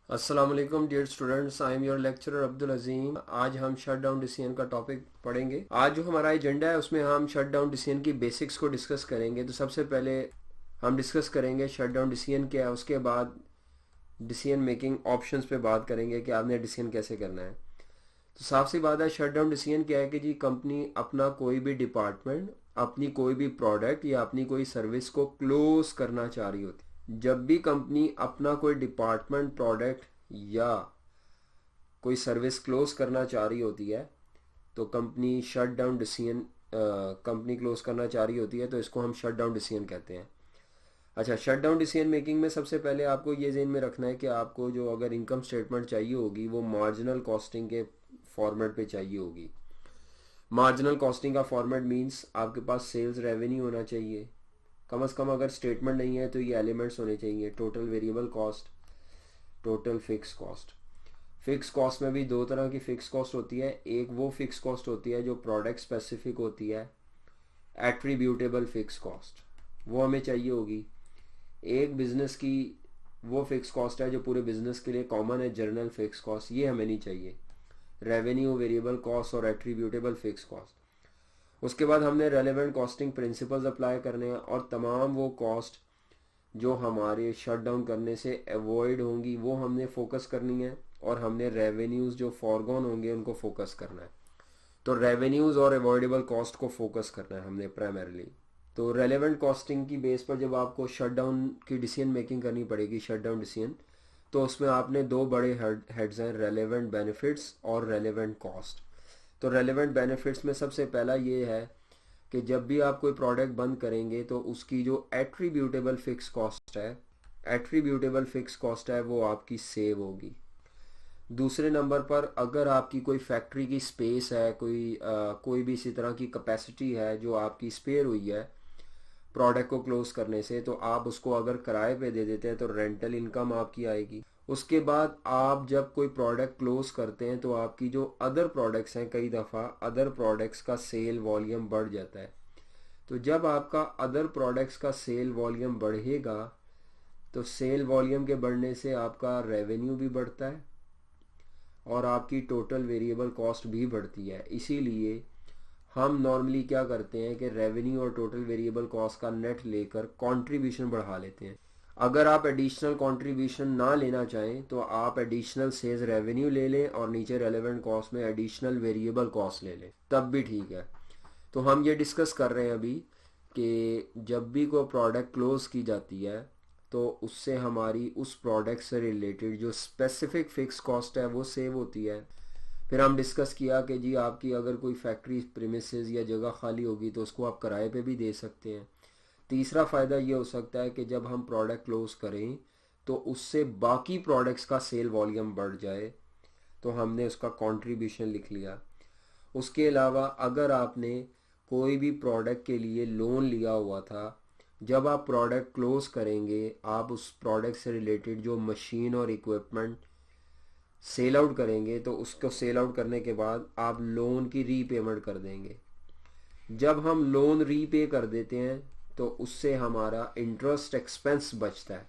अस्सलाम वालेकुम dear students, I am your lecturer Abdul Azeem. आज हम शट डाउन डिसीजन का टॉपिक पढ़ेंगे। आज जो हमारा एजेंडा है उसमें हम शट डाउन डिसीजन की बेसिक्स को डिस्कस करेंगे। तो सबसे पहले हम डिस्कस करेंगे शट डाउन डिसीजन क्या है, उसके बाद डिसीजन मेकिंग ऑप्शंस पे बात करेंगे कि आपने डिसीजन कैसे करना है। तो साफ सी बात है, शट डाउन डिसीजन क्या है कि जी कंपनी अपना कोई भी डिपार्टमेंट, अपनी कोई भी प्रोडक्ट या अपनी कोई सर्विस को क्लोज करना चाह रही होती है। जब भी कंपनी अपना कोई डिपार्टमेंट, प्रोडक्ट या कोई सर्विस क्लोज करना चाह रही होती है तो company shut down decision, company close करना चाह रही होती है तो इसको हम शट डाउन डिसीजन कहते हैं। अच्छा, शट डाउन डिसीजन मेकिंग में सबसे पहले आपको ये ज़हन में रखना है कि आपको जो अगर इनकम स्टेटमेंट चाहिए होगी वो मार्जिनल कॉस्टिंग के फॉर्मेट पे चाहिए होगी। मार्जिनल कॉस्टिंग का फॉर्मेट मींस आपके पास सेल्स रेवेन्यू होना चाहिए। कम से कम अगर स्टेटमेंट नहीं है तो ये एलिमेंट्स होने चाहिए: total variable cost, total fix cost. Fix cost में भी दो तरह की फिक्स कॉस्ट होती है। एक वो फिक्स कॉस्ट होती है जो प्रोडक्ट स्पेसिफिक होती है, एट्रीब्यूटेबल फिक्स कॉस्ट, वो हमें चाहिए होगी। एक बिजनेस की वो फिक्स कॉस्ट है जो पूरे बिजनेस के लिए कॉमन है, जर्नल फिक्स कॉस्ट, ये हमें नहीं चाहिए। रेवेन्यू, वेरिएबल कॉस्ट और एट्रीब्यूटेबल फिक्स कॉस्ट। उसके बाद हमने रेलेवेंट कॉस्टिंग प्रिंसिपल्स अप्लाई करने हैं और तमाम वो कॉस्ट जो हमारे शट डाउन करने से अवॉइड होंगी वो हमने फोकस करनी है, और हमने रेवेन्यूज़ जो फॉरगॉन होंगे उनको फोकस करना है। तो रेवेन्यूज़ और अवॉइडेबल कॉस्ट को फोकस करना है हमने प्राइमरली। तो रेलेवेंट कॉस्टिंग की बेस पर जब आपको शट डाउन की डिसीजन मेकिंग करनी पड़ेगी, शट डाउन डिसीजन, तो उसमें आपने दो बड़े हेड्स हैं, रेलेवेंट बेनिफिट्स और रेलेवेंट कॉस्ट। तो रेलेवेंट बेनिफिट्स में सबसे पहला ये है कि जब भी आप कोई प्रोडक्ट बंद करेंगे तो उसकी जो एट्रीब्यूटेबल फिक्स कॉस्ट है, एट्रीब्यूटेबल फिक्स कॉस्ट है वो आपकी सेव होगी। दूसरे नंबर पर अगर आपकी कोई फैक्ट्री की स्पेस है, कोई भी इसी तरह की कैपेसिटी है जो आपकी स्पेयर हुई है प्रोडक्ट को क्लोज करने से, तो आप उसको अगर किराए पे दे देते हैं तो रेंटल इनकम आपकी आएगी। उसके बाद आप जब कोई प्रोडक्ट क्लोज करते हैं तो आपकी जो अदर प्रोडक्ट्स हैं, कई दफ़ा अदर प्रोडक्ट्स का सेल वॉल्यूम बढ़ जाता है। तो जब आपका अदर प्रोडक्ट्स का सेल वॉल्यूम बढ़ेगा तो सेल वॉल्यूम के बढ़ने से आपका रेवेन्यू भी बढ़ता है और आपकी टोटल वेरिएबल कॉस्ट भी बढ़ती है। इसीलिए हम नॉर्मली क्या करते हैं कि रेवेन्यू और टोटल वेरिएबल कॉस्ट का नेट लेकर कंट्रीब्यूशन बढ़ा लेते हैं। अगर आप एडिशनल कंट्रीब्यूशन ना लेना चाहें तो आप एडिशनल सेल्स रेवेन्यू ले लें और नीचे रेलेवेंट कॉस्ट में एडिशनल वेरिएबल कॉस्ट ले लें, तब भी ठीक है। तो हम ये डिस्कस कर रहे हैं अभी कि जब भी कोई प्रोडक्ट क्लोज की जाती है तो उससे हमारी उस प्रोडक्ट से रिलेटेड जो स्पेसिफिक फिक्स कॉस्ट है वो सेव होती है। फिर हम डिस्कस किया कि जी आपकी अगर कोई फैक्ट्री प्रीमिसेस या जगह खाली होगी तो उसको आप किराए पे भी दे सकते हैं। तीसरा फ़ायदा ये हो सकता है कि जब हम प्रोडक्ट क्लोज करें तो उससे बाकी प्रोडक्ट्स का सेल वॉल्यूम बढ़ जाए, तो हमने उसका कंट्रीब्यूशन लिख लिया। उसके अलावा अगर आपने कोई भी प्रोडक्ट के लिए लोन लिया हुआ था, जब आप प्रोडक्ट क्लोज करेंगे आप उस प्रोडक्ट से रिलेटेड जो मशीन और इक्विपमेंट सेल आउट करेंगे तो उसको सेल आउट करने के बाद आप लोन की रीपेमेंट कर देंगे। जब हम लोन रीपे कर देते हैं तो उससे हमारा इंटरेस्ट एक्सपेंस बचता है।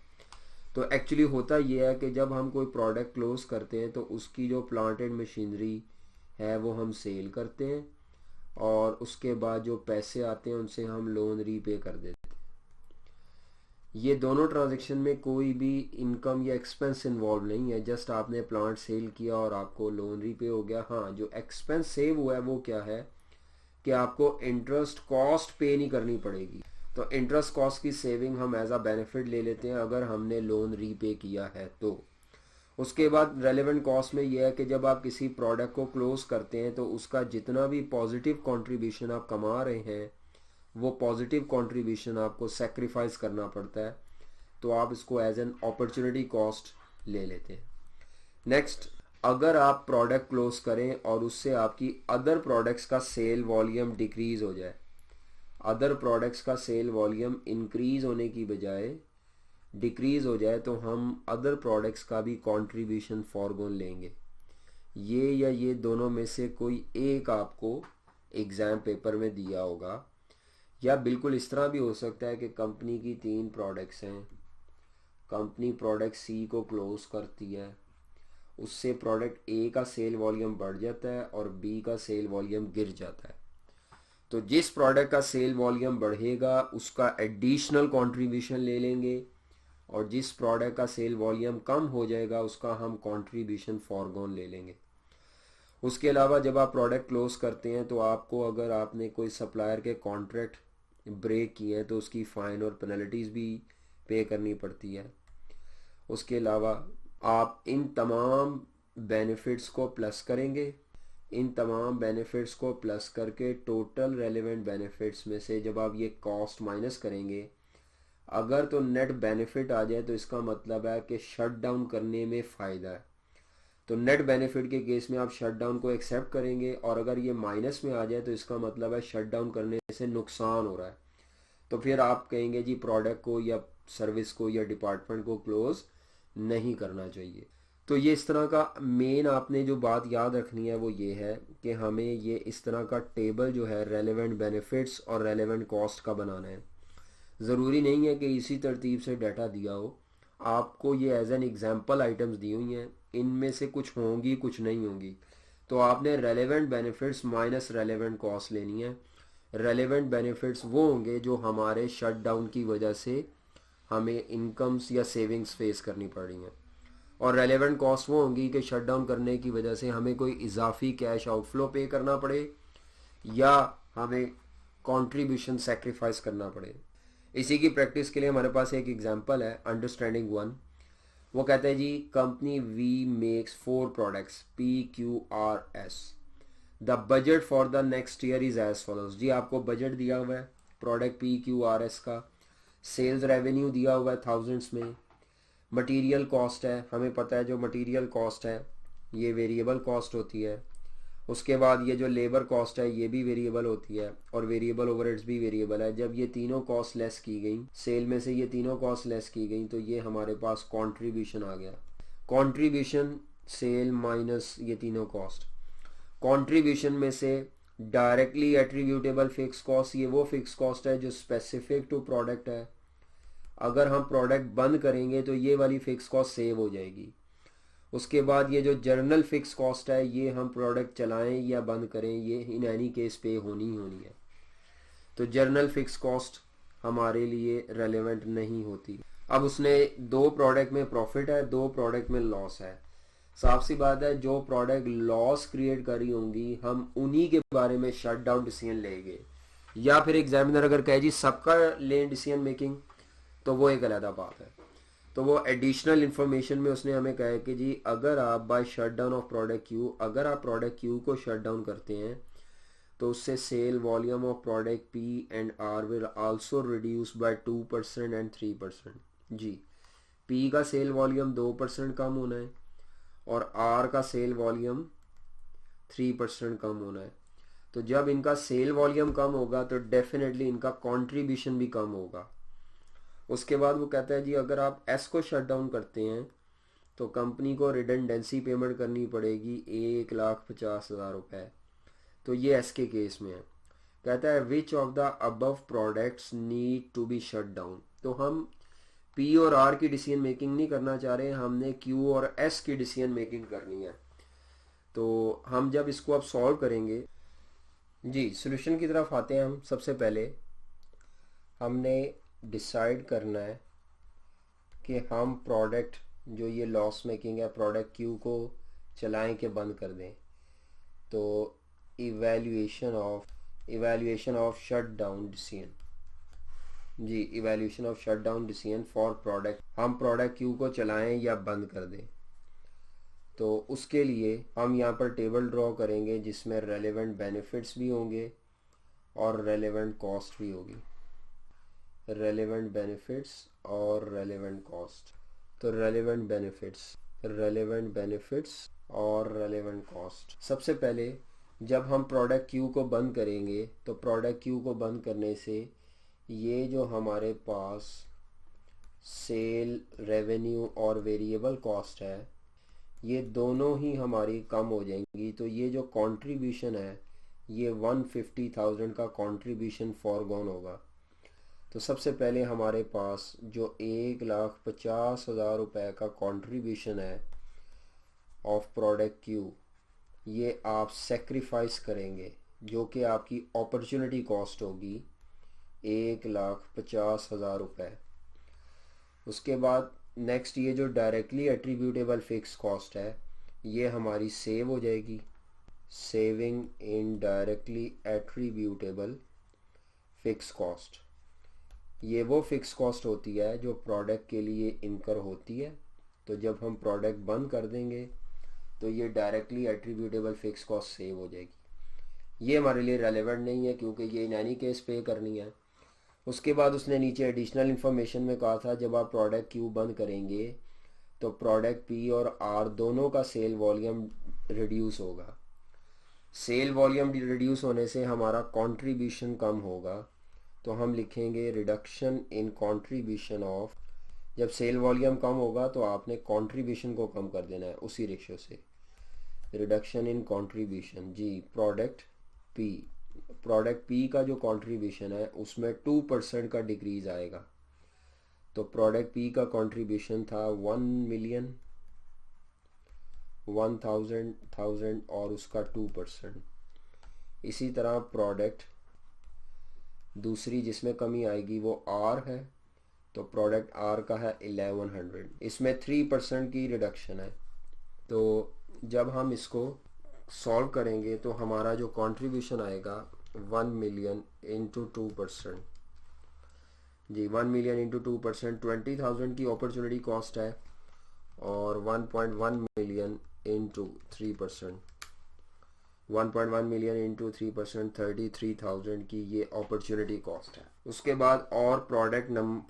तो एक्चुअली होता यह है कि जब हम कोई प्रोडक्ट क्लोज करते हैं तो उसकी जो प्लांट एंड मशीनरी है वो हम सेल करते हैं और उसके बाद जो पैसे आते हैं उनसे हम लोन रीपे कर देते हैं। ये दोनों ट्रांजेक्शन में कोई भी इनकम या एक्सपेंस इन्वॉल्व नहीं है, जस्ट आपने प्लांट सेल किया और आपको लोन रीपे हो गया। हाँ, जो एक्सपेंस सेव हुआ है वो क्या है कि आपको इंटरेस्ट कॉस्ट पे नहीं करनी पड़ेगी। तो इंटरेस्ट कॉस्ट की सेविंग हम एज अ बेनिफिट ले लेते हैं अगर हमने लोन रीपे किया है तो। उसके बाद रेलेवेंट कॉस्ट में यह है कि जब आप किसी प्रोडक्ट को क्लोज करते हैं तो उसका जितना भी पॉजिटिव कंट्रीब्यूशन आप कमा रहे हैं वो पॉजिटिव कंट्रीब्यूशन आपको सेक्रीफाइस करना पड़ता है, तो आप इसको एज एन अपॉर्चुनिटी कॉस्ट ले लेते हैं। नेक्स्ट, अगर आप प्रोडक्ट क्लोज करें और उससे आपकी अदर प्रोडक्ट्स का सेल वॉल्यूम डिक्रीज हो जाए, अदर प्रोडक्ट्स का सेल वॉल्यूम इंक्रीज होने की बजाय डिक्रीज हो जाए, तो हम अदर प्रोडक्ट्स का भी कंट्रीब्यूशन फॉरगॉन लेंगे। ये या ये दोनों में से कोई एक आपको एग्ज़ाम पेपर में दिया होगा, या बिल्कुल इस तरह भी हो सकता है कि कंपनी की तीन प्रोडक्ट्स हैं, कंपनी प्रोडक्ट सी को क्लोज करती है, उससे प्रोडक्ट ए का सेल वॉल्यूम बढ़ जाता है और बी का सेल वॉल्यूम गिर जाता है। तो जिस प्रोडक्ट का सेल वॉल्यूम बढ़ेगा उसका एडिशनल कंट्रीब्यूशन ले लेंगे, और जिस प्रोडक्ट का सेल वॉल्यूम कम हो जाएगा उसका हम कंट्रीब्यूशन फॉरगॉन ले लेंगे। उसके अलावा जब आप प्रोडक्ट क्लोज करते हैं तो आपको, अगर आपने कोई सप्लायर के कॉन्ट्रैक्ट ब्रेक किए हैं तो उसकी फ़ाइन और पेनल्टीज़ भी पे करनी पड़ती है। उसके अलावा आप इन तमाम बेनिफिट्स को प्लस करेंगे। इन तमाम बेनिफिट्स को प्लस करके टोटल रेलेवेंट बेनिफिट्स में से जब आप ये कॉस्ट माइनस करेंगे, अगर तो नेट बेनिफिट आ जाए तो इसका मतलब है कि शट डाउन करने में फ़ायदा है। तो नेट बेनिफिट के केस में आप शट डाउन को एक्सेप्ट करेंगे, और अगर ये माइनस में आ जाए तो इसका मतलब है शट डाउन करने से नुकसान हो रहा है। तो फिर आप कहेंगे जी प्रोडक्ट को या सर्विस को या डिपार्टमेंट को क्लोज नहीं करना चाहिए। तो ये इस तरह का मेन आपने जो बात याद रखनी है वो ये है कि हमें ये इस तरह का टेबल जो है रेलेवेंट बेनिफिट्स और रेलेवेंट कॉस्ट का बनाना है। ज़रूरी नहीं है कि इसी तरतीब से डाटा दिया हो, आपको ये एज एन एग्जांपल आइटम्स दी हुई हैं, इनमें से कुछ होंगी कुछ नहीं होंगी। तो आपने relevant benefits minus relevant cost लेनी है। रेलेवेंट बेनिफिट्स वो होंगे जो हमारे शट डाउन की वजह से हमें इनकम्स या सेविंग्स फेस करनी पड़ रही हैं, और रेलेवेंट कॉस्ट वो होंगी कि शट डाउन करने की वजह से हमें कोई इजाफी कैश आउटफ्लो पे करना पड़े या हमें कंट्रीब्यूशन सेक्रीफाइस करना पड़े। इसी की प्रैक्टिस के लिए हमारे पास एक एग्जांपल है, अंडरस्टैंडिंग वन। वो कहते हैं G company we makes 4 products PQRS। The budget for the next year is as follows. जी आपको बजट दिया हुआ है प्रोडक्ट PQRS का, सेल्स रेवेन्यू दिया हुआ है थाउजेंड्स में, मटेरियल कॉस्ट है, हमें पता है जो मटेरियल कॉस्ट है ये वेरिएबल कॉस्ट होती है। उसके बाद ये जो लेबर कॉस्ट है ये भी वेरिएबल होती है, और वेरिएबल ओवरहेड्स भी वेरिएबल है। जब ये तीनों कॉस्ट लेस की गई, सेल में से ये तीनों कॉस्ट लेस की गई, तो ये हमारे पास कंट्रीब्यूशन आ गया। कंट्रीब्यूशन सेल माइनस ये तीनों कॉस्ट। कंट्रीब्यूशन में से डायरेक्टली एट्रीब्यूटेबल फिक्स कॉस्ट, ये वो फिक्स कॉस्ट है जो स्पेसिफिक टू प्रोडक्ट है। अगर हम प्रोडक्ट बंद करेंगे तो ये वाली फिक्स कॉस्ट सेव हो जाएगी। उसके बाद ये जो जर्नल फिक्स कॉस्ट है, ये हम प्रोडक्ट चलाएं या बंद करें ये इन एनी केस पे होनी ही होनी है। तो जर्नल फिक्स कॉस्ट हमारे लिए रेलेवेंट नहीं होती। अब उसने 2 प्रोडक्ट में प्रॉफिट है, 2 प्रोडक्ट में लॉस है। साफ सी बात है जो प्रोडक्ट लॉस क्रिएट करी होंगी हम उन्हीं के बारे में शट डाउन डिसीजन लेंगे, या फिर एग्जामिनर अगर कहे जी सबका लें डिसीजन मेकिंग तो वो एक अलग बात है। तो वो एडिशनल इन्फॉर्मेशन में उसने हमें कहा है कि जी अगर आप by shut down of product Q, अगर आप प्रोडक्ट क्यू को शट डाउन करते हैं तो उससे sale volume of product P and R will also reduce by 2% and 3%। जी पी का सेल वॉल्यूम 2% कम होना है और आर का सेल वॉल्यूम 3% कम होना है। तो जब इनका सेल वॉल्यूम कम होगा तो डेफिनेटली इनका कंट्रीब्यूशन भी कम होगा। उसके बाद वो कहता है जी अगर आप एस को शट डाउन करते हैं तो कंपनी को रिडंडेंसी पेमेंट करनी पड़ेगी 1,50,000 रुपये। तो ये एस के केस में है। कहता है which of the above products need to be shut down. तो हम पी और आर की डिसीजन मेकिंग नहीं करना चाह रहे हैं, हमने क्यू और एस की डिसीजन मेकिंग करनी है। तो हम जब इसको अब सॉल्व करेंगे, जी सोल्यूशन की तरफ आते हैं हम। सबसे पहले हमने डिसाइड करना है कि हम प्रोडक्ट जो ये लॉस मेकिंग है प्रोडक्ट क्यू को चलाएं कि बंद कर दें। तो evaluation of shut down decision, जी evaluation of shut down decision for product, हम प्रोडक्ट क्यू को चलाएं या बंद कर दें। तो उसके लिए हम यहाँ पर टेबल ड्रॉ करेंगे जिसमें रेलेवेंट बेनिफिट्स भी होंगे और रेलेवेंट कॉस्ट भी होगी। रेलेवेंट बेनिफिट्स और रेलेवेंट कॉस्ट। तो रेलेवेंट बेनिफिट्स और रेलेवेंट कॉस्ट। सबसे पहले जब हम प्रोडक्ट क्यू को बंद करेंगे तो प्रोडक्ट क्यू को बंद करने से ये जो हमारे पास सेल रेवेन्यू और वेरिएबल कॉस्ट है ये दोनों ही हमारी कम हो जाएंगी। तो ये जो कंट्रीब्यूशन है ये 150,000 का कंट्रीब्यूशन फॉरगॉन होगा। तो सबसे पहले हमारे पास जो 1,50,000 रुपये का कंट्रीब्यूशन है ऑफ प्रोडक्ट क्यू ये आप सेक्रीफाइस करेंगे, जो कि आपकी अपॉर्चुनिटी कॉस्ट होगी 1,50,000 रुपये। उसके बाद नेक्स्ट ये जो डायरेक्टली एट्रीब्यूटेबल फिक्स कॉस्ट है ये हमारी सेव हो जाएगी। Saving in directly attributable fix cost, ये वो फिक्स कॉस्ट होती है जो प्रोडक्ट के लिए इनकर होती है। तो जब हम प्रोडक्ट बंद कर देंगे तो ये directly attributable fix cost save हो जाएगी। ये हमारे लिए रेलेवेंट नहीं है क्योंकि ये इन एनी केस पे करनी है। उसके बाद उसने नीचे एडिशनल इन्फॉर्मेशन में कहा था जब आप प्रोडक्ट क्यू बंद करेंगे तो प्रोडक्ट पी और आर दोनों का सेल वॉल्यूम रिड्यूस होगा। सेल वॉल्यूम रिड्यूस होने से हमारा कंट्रीब्यूशन कम होगा, तो हम लिखेंगे रिडक्शन इन कंट्रीब्यूशन ऑफ। जब सेल वॉल्यूम कम होगा तो आपने कंट्रीब्यूशन को कम कर देना है उसी रेशियो से। रिडक्शन इन कंट्रीब्यूशन जी प्रोडक्ट पी का जो कंट्रीब्यूशन है उसमें 2% का डिक्रीज आएगा। तो प्रोडक्ट पी का कंट्रीब्यूशन था 1,000,000 1,000 और उसका 2%। इसी तरह प्रोडक्ट दूसरी जिसमें कमी आएगी वो आर है, तो प्रोडक्ट आर का है 1100, इसमें 3% की रिडक्शन है। तो जब हम इसको सॉल्व करेंगे तो हमारा जो कंट्रीब्यूशन आएगा 1,000,000 इंटू 2%। जी 1,000,000 इंटू 2% 20,000 की अपॉर्चुनिटी कॉस्ट है और 1.1 मिलियन इंटू 3%, 1.1 मिलियन इंटू 3% 33,000 की ये अपॉर्चुनिटी कॉस्ट है। उसके बाद और प्रोडक्ट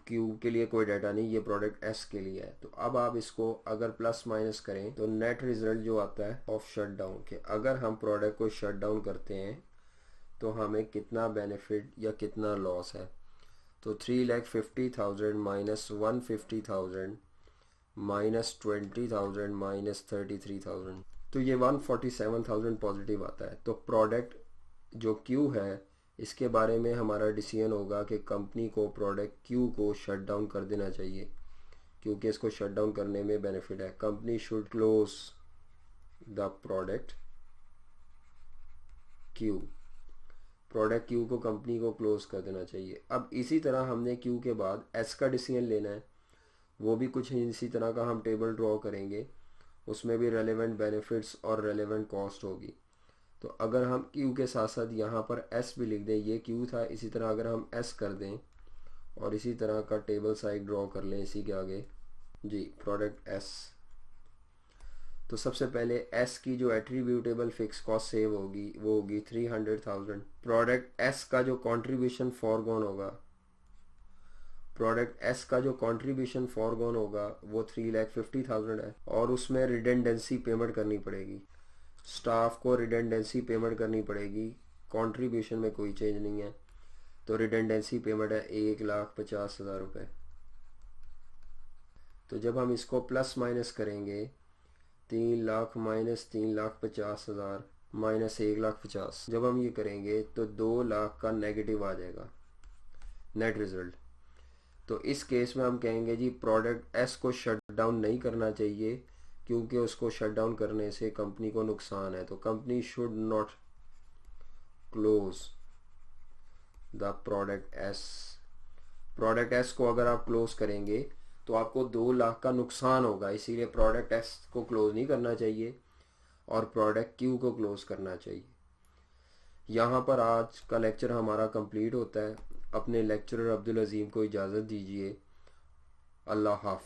क्यू के लिए कोई डाटा नहीं, ये प्रोडक्ट एस के लिए है। तो अब आप इसको अगर प्लस माइनस करें तो नेट रिजल्ट जो आता है ऑफ शट डाउन के, अगर हम प्रोडक्ट को शट डाउन करते हैं तो हमें कितना बेनिफिट या कितना लॉस है। तो 3,50,000 माइनस 150,000 माइनस 20,000 माइनस 33,000, तो ये 147,000 पॉजिटिव आता है। तो प्रोडक्ट जो क्यू है इसके बारे में हमारा डिसीजन होगा कि कंपनी को प्रोडक्ट क्यू को शट डाउन कर देना चाहिए, क्योंकि इसको शट डाउन करने में बेनिफिट है। Company should close the product Q, product Q को कंपनी को क्लोज कर देना चाहिए। अब इसी तरह हमने क्यू के बाद एस का डिसीजन लेना है, वो भी कुछ इसी तरह का हम टेबल ड्रॉ करेंगे, उसमें भी रेलेवेंट बेनिफिट्स और रेलेवेंट कॉस्ट होगी। तो अगर हम क्यू के साथ साथ यहाँ पर एस भी लिख दें, ये क्यू था, इसी तरह अगर हम एस कर दें और इसी तरह का टेबल साइड ड्रॉ कर लें इसी के आगे जी प्रोडक्ट एस, तो सबसे पहले एस की जो एट्रीब्यूटेबल फिक्स कॉस्ट सेव होगी वो होगी 300,000। प्रोडक्ट एस का जो कंट्रीब्यूशन फॉरगॉन होगा, प्रोडक्ट एस का जो कंट्रीब्यूशन फॉरगॉन होगा वो 3,50,000 है और उसमें रिडेंडेंसी पेमेंट करनी पड़ेगी, स्टाफ को रिडेंडेंसी पेमेंट करनी पड़ेगी। कंट्रीब्यूशन में कोई चेंज नहीं है, तो रिडेंडेंसी पेमेंट है 1,50,000 रुपये। तो जब हम इसको प्लस माइनस करेंगे 3 लाख माइनस 3,50,000 माइनस 1,50,000, जब हम ये करेंगे तो 2 लाख का नेगेटिव आ जाएगा नेट रिजल्ट। तो इस केस में हम कहेंगे जी प्रोडक्ट एस को शट डाउन नहीं करना चाहिए, क्योंकि उसको शट डाउन करने से कंपनी को नुकसान है। तो company should not close the product S. Product S को अगर आप क्लोज करेंगे तो आपको 2 लाख का नुकसान होगा, इसीलिए प्रोडक्ट एस को क्लोज नहीं करना चाहिए और प्रोडक्ट क्यू को क्लोज करना चाहिए। यहाँ पर आज का लेक्चर हमारा कंप्लीट होता है। अपने लेक्चरर अब्दुल अजीम को इजाज़त दीजिए। अल्लाह हाफ़िज़।